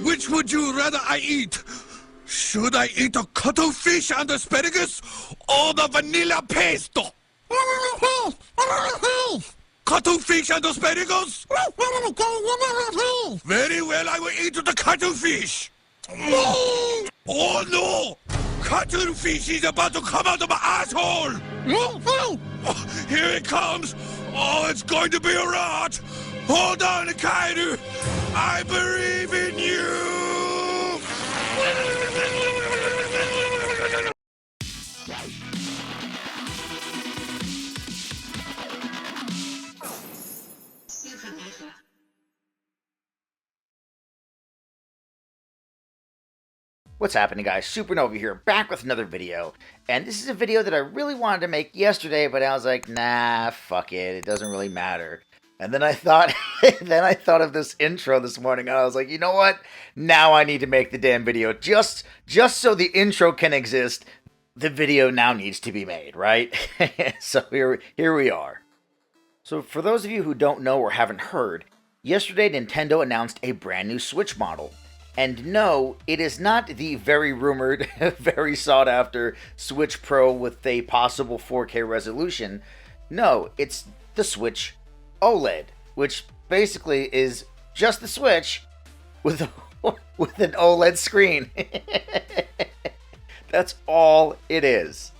Which would you rather I eat? Should I eat the cuttlefish and asparagus or the vanilla pesto? Cuttlefish and asparagus? Very well, I will eat the cuttlefish. Oh no! Cuttlefish is about to come out of my asshole! Oh, here it comes! Oh, it's going to be a rot! Hold on, Kairu! I believe in you! What's happening, guys? Supernova here, back with another video. And this is a video that I really wanted to make yesterday, but I was like, nah, fuck it. It doesn't really matter. And then I thought, of this intro this morning, and I was like, you know what? Now I need to make the damn video. Just so the intro can exist, the video now needs to be made, right? So here we are. So for those of you who don't know or haven't heard, yesterday Nintendo announced a brand new Switch model. And no, it is not the very rumored, very sought after Switch Pro with a possible 4K resolution. No, it's the Switch OLED, which basically is just the Switch with an OLED screen. That's all it is.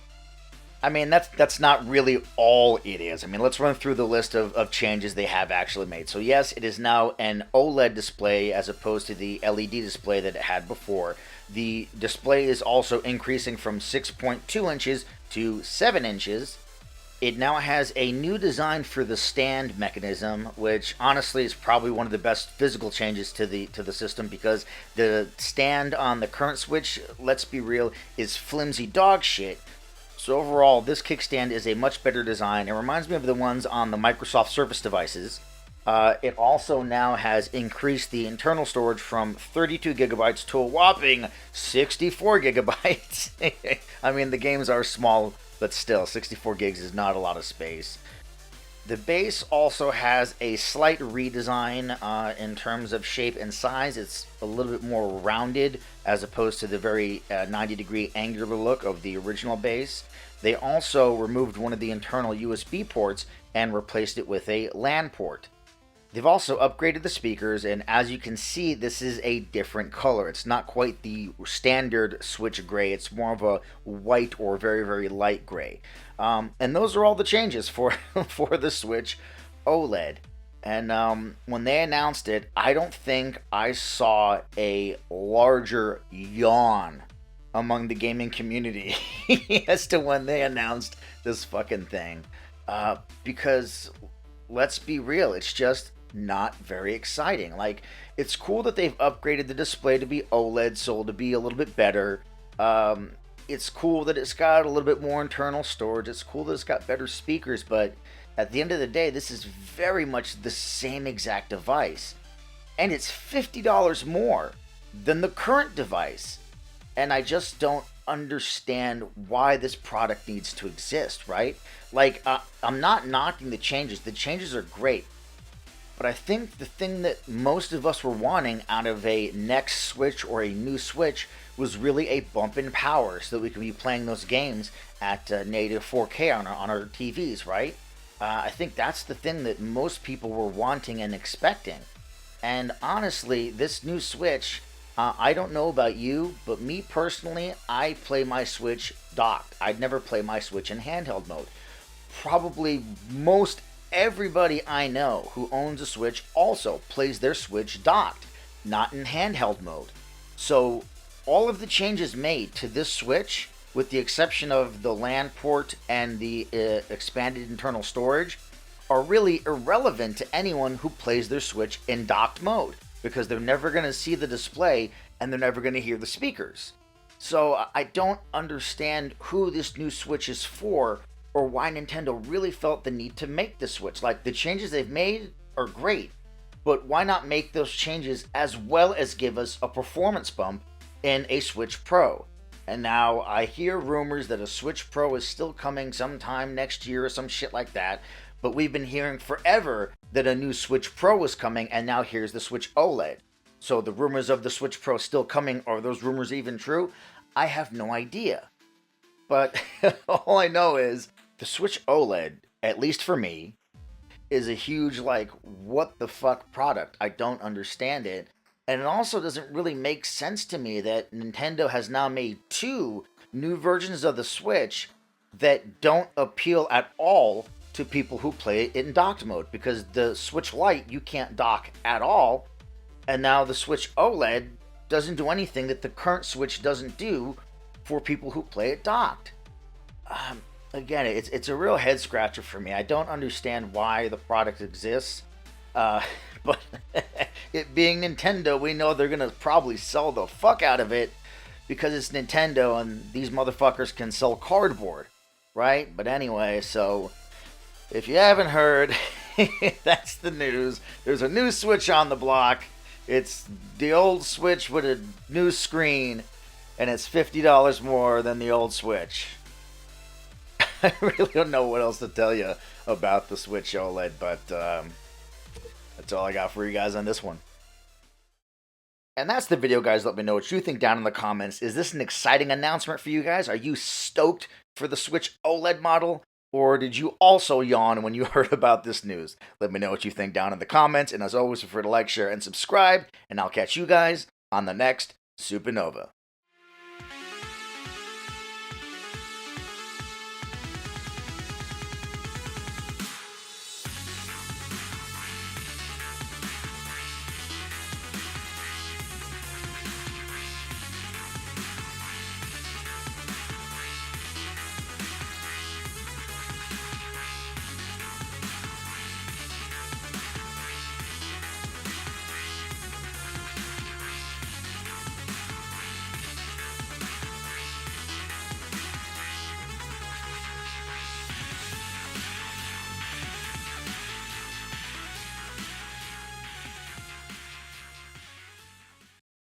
I mean, that's not really all it is. I mean, let's run through the list of changes they have actually made. So yes, it is now an OLED display as opposed to the LED display that it had before. The display is also increasing from 6.2 inches to 7 inches. It now has a new design for the stand mechanism, which honestly is probably one of the best physical changes to the system, because the stand on the current Switch, let's be real, is flimsy dog shit. So overall, this kickstand is a much better design. It reminds me of the ones on the Microsoft Surface devices. It also now has increased the internal storage from 32 gigabytes to a whopping 64 gigabytes. I mean, the games are small, but still, 64 gigs is not a lot of space. The base also has a slight redesign in terms of shape and size. It's a little bit more rounded as opposed to the very 90-degree angular look of the original base. They also removed one of the internal USB ports and replaced it with a LAN port. They've also upgraded the speakers, and as you can see, this is a different color. It's not quite the standard Switch gray. It's more of a white or very, very light gray. And those are all the changes for the Switch OLED. And when they announced it, I don't think I saw a larger yawn among the gaming community as to when they announced this fucking thing. Because, let's be real, it's just not very exciting. Like, it's cool that they've upgraded the display to be OLED, so to be a little bit better. It's cool that it's got a little bit more internal storage. It's cool that it's got better speakers, but at the end of the day, this is very much the same exact device. And it's $50 more than the current device. And I just don't understand why this product needs to exist, right? Like, I'm not knocking the changes. The changes are great. But I think the thing that most of us were wanting out of a next Switch or a new Switch was really a bump in power so that we could be playing those games at native 4K on our TVs, right? I think that's the thing that most people were wanting and expecting. And honestly, this new Switch, I don't know about you, but me personally, I play my Switch docked. I'd never play my Switch in handheld mode. Probably most everybody I know who owns a Switch also plays their Switch docked, not in handheld mode. So all of the changes made to this Switch, with the exception of the LAN port and the expanded internal storage, are really irrelevant to anyone who plays their Switch in docked mode, because they're never going to see the display and they're never going to hear the speakers. So I don't understand who this new Switch is for, or why Nintendo really felt the need to make the Switch. Like, the changes they've made are great, but why not make those changes as well as give us a performance bump in a Switch Pro? And now I hear rumors that a Switch Pro is still coming sometime next year or some shit like that, but we've been hearing forever that a new Switch Pro was coming, and now here's the Switch OLED. So the rumors of the Switch Pro still coming, are those rumors even true? I have no idea. But all I know is the Switch OLED, at least for me, is a huge, like, what the fuck product. I don't understand it. And it also doesn't really make sense to me that Nintendo has now made 2 new versions of the Switch that don't appeal at all to people who play it in docked mode, because the Switch Lite you can't dock at all, and now the Switch OLED doesn't do anything that the current Switch doesn't do for people who play it docked. Again, it's a real head scratcher for me. I don't understand why the product exists, but it being Nintendo, we know they're gonna probably sell the fuck out of it because it's Nintendo and these motherfuckers can sell cardboard, right? But anyway, so if you haven't heard, that's the news. There's a new Switch on the block. It's the old Switch with a new screen, and it's $50 more than the old Switch. I really don't know what else to tell you about the Switch OLED, but that's all I got for you guys on this one. And that's the video, guys. Let me know what you think down in the comments. Is this an exciting announcement for you guys? Are you stoked for the Switch OLED model? Or did you also yawn when you heard about this news? Let me know what you think down in the comments. And as always, feel free to like, share, and subscribe. And I'll catch you guys on the next Supernova.